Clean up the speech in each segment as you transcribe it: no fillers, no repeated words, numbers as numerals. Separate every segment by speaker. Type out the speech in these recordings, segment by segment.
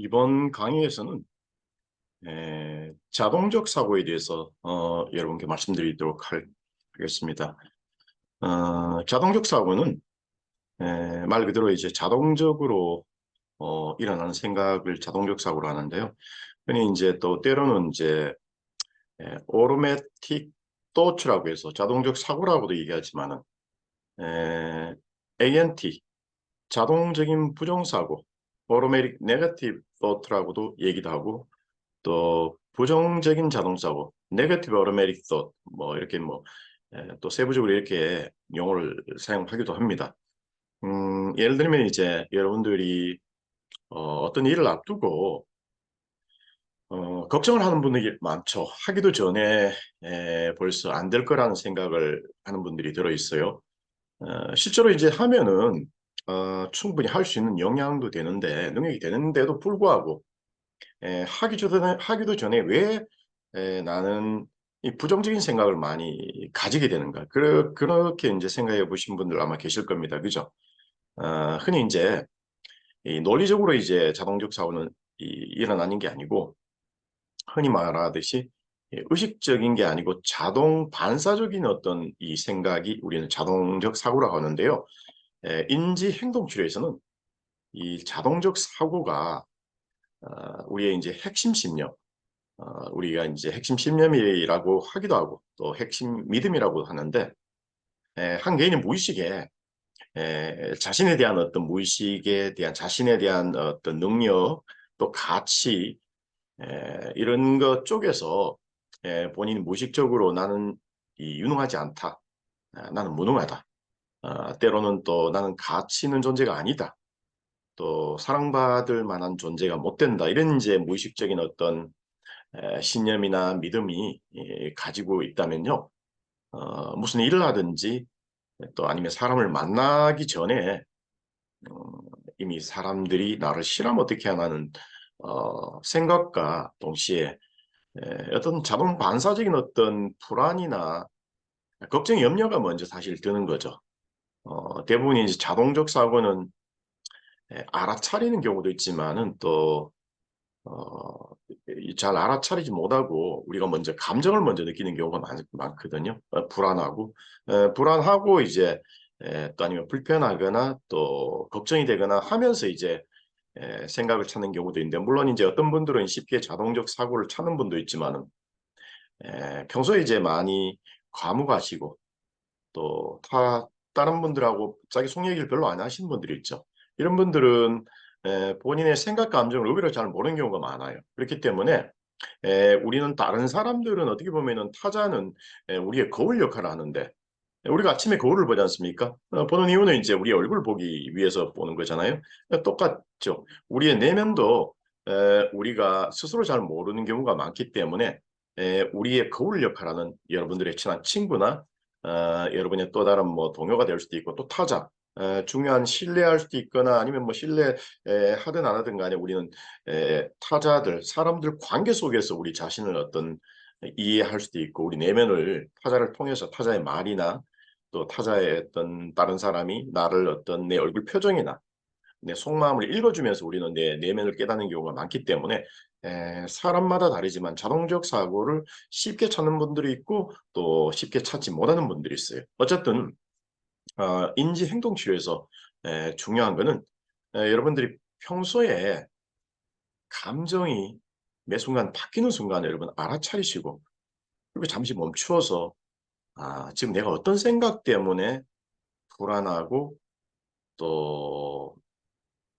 Speaker 1: 이번 강의에서는 자동적 사고에 대해서 여러분께 말씀드리도록 하겠습니다. 자동적 사고는 말 그대로 이제 자동적으로 일어나는 생각을 자동적 사고로 하는데요. 흔히 이제 또 때로는 이제 automatic thought라고 해서 자동적 사고라고도 얘기하지만은 ANT 자동적인 부정사고, automatic negative thought라고도 얘기도 하고, 또 부정적인 자동사고, 네거티브 어로매틱 థాట్ 뭐 이렇게 또 세부적으로 이렇게 용어를 사용하기도 합니다. 예를 들면 이제 여러분들이 어떤 일을 앞두고 걱정을 하는 분들이 많죠. 하기도 전에 벌써 안 될 거라는 생각을 하는 분들이 들어 있어요. 실제로 이제 하면은 충분히 할 수 있는 역량도 되는데 능력이 되는데도 불구하고 하기도 전에 왜 나는 이 부정적인 생각을 많이 가지게 되는가. 그렇게 이제 생각해 보신 분들 아마 계실 겁니다. 그죠? 흔히 이제 이 논리적으로 이제 자동적 사고는 일어나는 게 아니고 흔히 말하듯이 의식적인 게 아니고 자동 반사적인 어떤 이 생각이 우리는 자동적 사고라고 하는데요. 인지 행동 치료에서는 이 자동적 사고가 우리의 이제 핵심 신념, 우리가 이제 핵심 신념이라고 하기도 하고 또 핵심 믿음이라고 하는데 한 개인의 무의식에 자신에 대한 어떤 무의식에 대한 자신에 대한 어떤 능력 또 가치 이런 것 쪽에서 본인이 무의식적으로 나는 유능하지 않다. 나는 무능하다. 때로는 또 나는 가치 있는 존재가 아니다. 또 사랑받을 만한 존재가 못 된다. 이런 이제 무의식적인 어떤 신념이나 믿음이 가지고 있다면요. 무슨 일을 하든지 또 아니면 사람을 만나기 전에 어, 이미 사람들이 나를 싫어하면 어떻게 하나는 생각과 동시에 어떤 자동 반사적인 어떤 불안이나 걱정, 염려가 먼저 사실 드는 거죠. 대부분 이제 자동적 사고는 알아차리는 경우도 있지만은 또 잘 알아차리지 못하고 우리가 먼저 감정을 먼저 느끼는 경우가 많거든요. 불안하고 불안하고 이제 또 아니면 불편하거나 또 걱정이 되거나 하면서 이제 생각을 찾는 경우도 있는데 물론 이제 어떤 분들은 쉽게 자동적 사고를 찾는 분도 있지만은 평소에 이제 많이 과묵하시고 또 다른 분들하고 자기 속 얘기를 별로 안 하시는 분들이 있죠. 이런 분들은 본인의 생각, 감정을 의외로 잘 모르는 경우가 많아요. 그렇기 때문에 우리는 다른 사람들은 어떻게 보면은 타자는 우리의 거울 역할을 하는데 우리가 아침에 거울을 보지 않습니까? 보는 이유는 이제 우리 얼굴 보기 위해서 보는 거잖아요. 똑같죠. 우리의 내면도 우리가 스스로 잘 모르는 경우가 많기 때문에 우리의 거울 역할하는 여러분들의 친한 친구나 여러분의 또 다른 뭐 동료가 될 수도 있고 또 타자 중요한 신뢰할 수도 있거나 아니면 뭐 신뢰 하든 안 하든 간에 우리는 타자들 사람들 관계 속에서 우리 자신을 어떤 이해할 수도 있고 우리 내면을 타자를 통해서 타자의 말이나 또 타자의 어떤 다른 사람이 나를 어떤 내 얼굴 표정이나 내 속마음을 읽어주면서 우리는 내 내면을 깨닫는 경우가 많기 때문에 사람마다 다르지만 자동적 사고를 쉽게 찾는 분들이 있고 또 쉽게 찾지 못하는 분들이 있어요. 어쨌든 인지 행동 치료에서 중요한 거는 여러분들이 평소에 감정이 매 순간 바뀌는 순간 여러분 알아차리시고 그리고 잠시 멈추어서 지금 내가 어떤 생각 때문에 불안하고 또,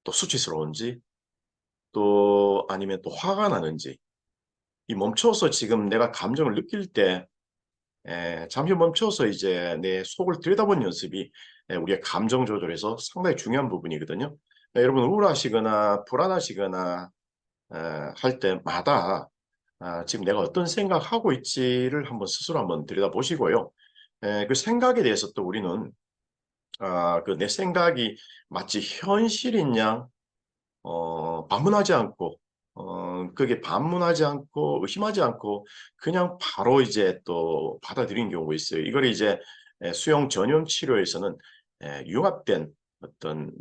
Speaker 1: 또 수치스러운지 또 아니면 또 화가 나는지 이 멈춰서 지금 내가 감정을 느낄 때 잠시 멈춰서 이제 내 속을 들여다보는 연습이 우리의 감정 조절에서 상당히 중요한 부분이거든요. 여러분 우울하시거나 불안하시거나 할 때마다 지금 내가 어떤 생각하고 있지를 한번 스스로 한번 들여다보시고요. 그 생각에 대해서 또 우리는 그 내 생각이 마치 현실인 양 반문하지 않고 그게 반문하지 않고 의심하지 않고 그냥 바로 이제 또 받아들이는 경우가 있어요. 이걸 이제 수용 전염 치료에서는 융합된 어떤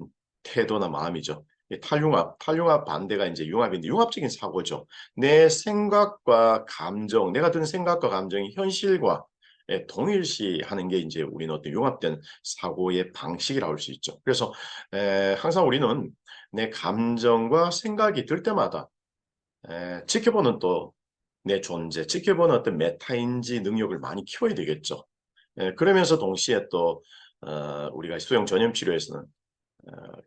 Speaker 1: 태도나 마음이죠. 이 탈융합 반대가 이제 융합인데 융합적인 사고죠. 내 생각과 감정, 내가 드는 생각과 감정이 현실과 동일시하는 게 이제 우리는 어떤 융합된 사고의 방식이라고 할 수 있죠. 그래서 항상 우리는 내 감정과 생각이 들 때마다 지켜보는 또 내 존재, 지켜보는 어떤 메타인지 능력을 많이 키워야 되겠죠. 그러면서 동시에 또 우리가 수용 전염 치료에서는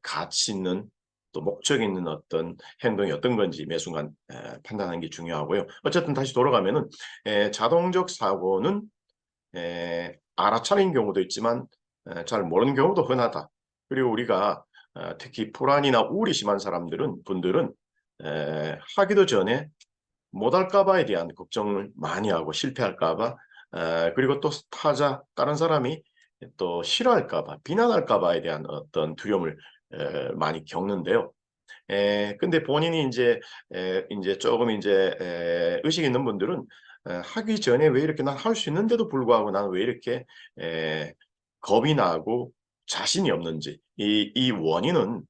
Speaker 1: 가치 있는 또 목적 있는 어떤 행동이 어떤 건지 매 순간 판단하는 게 중요하고요. 어쨌든 다시 돌아가면은 자동적 사고는 알아차린 경우도 있지만 잘 모르는 경우도 흔하다. 그리고 우리가 특히 불안이나 우울이 심한 분들은 하기도 전에 못할까 봐에 대한 걱정을 많이 하고 실패할까 봐 그리고 또 다른 사람이 또 싫어할까 봐 비난할까 봐에 대한 어떤 두려움을 많이 겪는데요. 근데 본인이 인제 쪼금 의식 있는 분들은 하기 전에 '왜 이렇게 난 할 수 있는데도 불구하고 나는 왜 이렇게 에 겁이 나고 자신이 없는지.' 이 원인은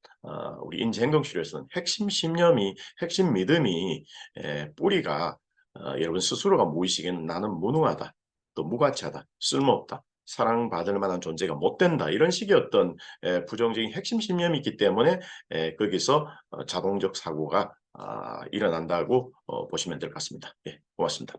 Speaker 1: 우리 인지행동치료에서는 핵심 믿음이 뿌리가 여러분 스스로가 무의식에는 '나는 무능하다. 또 무가치하다. 쓸모없다. 사랑받을 만한 존재가 못 된다.' 이런 식의 어떤 부정적인 핵심 신념이 있기 때문에 거기서 자동적 사고가 일어난다고 보시면 될 것 같습니다. 예, 고맙습니다.